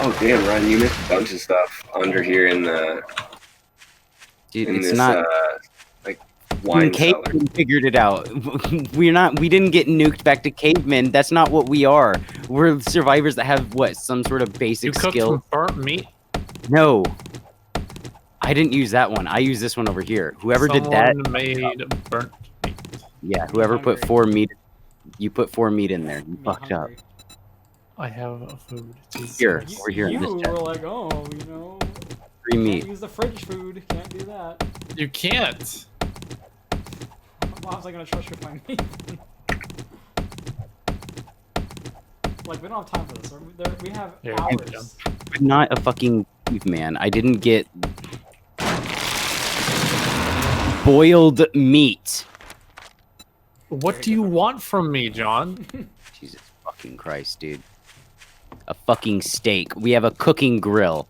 Oh damn, Ryan, you missed a bunch of stuff under here in the Dude, in it's this not. like wine cellar. Cavemen figured it out. We're not. We didn't get nuked back to cavemen. That's not what we are. We're survivors that have what, some sort of basic You cooked skill. some burnt meat? No, I didn't use that one. I used this one over here. Whoever did that made burnt meat. Yeah, whoever put 4 meat, you put 4 meat in there. You fucked up. I have food. Here, over here. In You this chest. were like, oh, you know, 3 meat. can't use the fridge food. Can't do that. You can't. How was I gonna trust you with my meat? Like, we don't have time for this. We have Here, hours. I'm not a fucking caveman. I didn't get boiled meat. What do you want from me, John? Jesus fucking Christ, dude. A fucking steak. We have a cooking grill.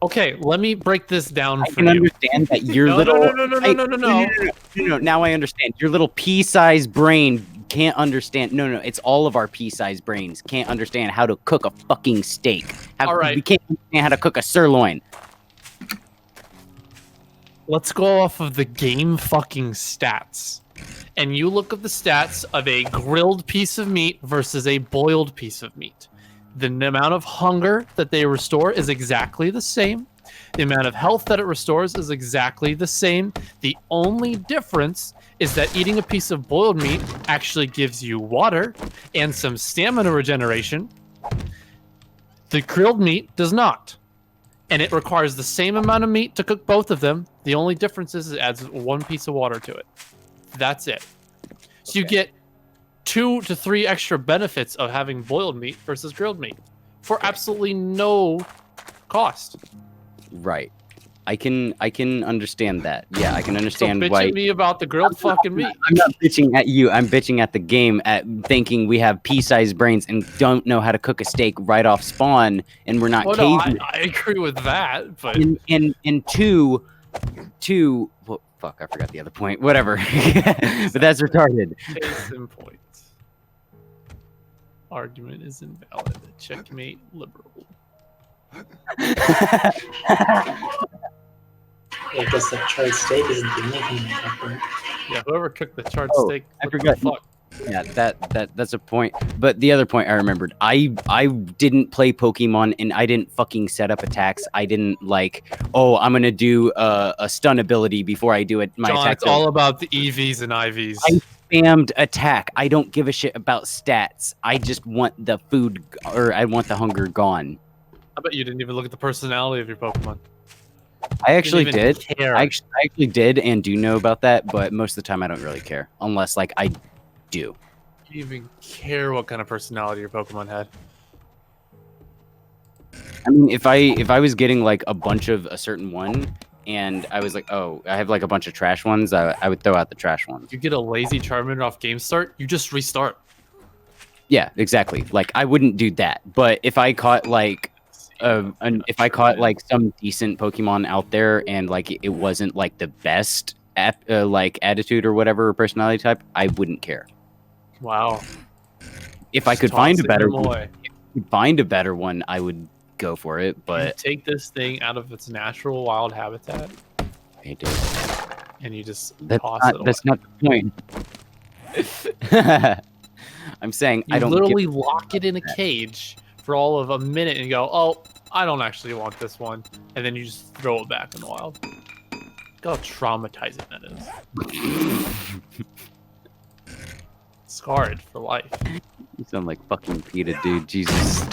Okay, let me break this down I for can you. understand that your No, little... no. Now I understand. Your little pea-sized brain can't understand. No, it's all of our pea-sized brains can't understand how to cook a fucking steak. All right. We can't understand how to cook a sirloin. Let's go off of the game fucking stats. And you look at the stats of a grilled piece of meat versus a boiled piece of meat. The amount of hunger that they restore is exactly the same. The amount of health that it restores is exactly the same. The only difference is that eating a piece of boiled meat actually gives you water and some stamina regeneration. The grilled meat does not. And it requires the same amount of meat to cook both of them. The only difference is it adds 1 piece of water to it. That's it. So you get 2 to 3 extra benefits of having boiled meat versus grilled meat for absolutely no cost. Right. I can understand that. Yeah, I can So understand bitch why. at me about the grilled fucking meat. I'm not bitching at you. I'm bitching at the game at thinking we have pea-sized brains and don't know how to cook a steak right off spawn, and we're not Well, no, cavemen. I agree with that, but And two. Well, fuck, I forgot the other point. Whatever. But that's retarded. case in point. Argument is invalid. Checkmate liberal. I guess that charred steak isn't the only thing they got burnt. Yeah, whoever cooked the charred Oh, steak. I what the forgot. Fuck? Yeah, that's a point. But the other point I remembered, I didn't play Pokemon and I didn't fucking set up attacks. I didn't like, oh, I'm gonna do a stun ability before I do it. My John, attack. it's all about the EVs and IVs. I spammed attack. I don't give a shit about stats. I just want the food, or I want the hunger gone. I bet you didn't even look at the personality of your Pokemon. I actually Didn't even did. care. I actually did and do know about that, but most of the time I don't really care, unless like I do. You didn't even care what kind of personality your Pokemon had. I mean, if I was getting like a bunch of a certain one, and I was like, oh, I have like a bunch of trash ones, I would throw out the trash ones. You get a lazy Charmander off game start, you just restart. Yeah, exactly. Like I wouldn't do that, but if I caught like if I caught like some decent Pokemon out there and like it wasn't like the best like attitude or whatever or personality type, I wouldn't care. Wow. If I Just could find a toss better him one, away. I would go for it. You But take this thing out of its natural wild habitat I do. and you just That's toss not, it away. that's not the point. I'm saying You I don't literally lock it in a cage for all of a minute and go, oh, I don't actually want this one. And then you just throw it back in the wild. Look how traumatizing that is. Scarred for life. You sound like fucking PETA, dude. Jesus.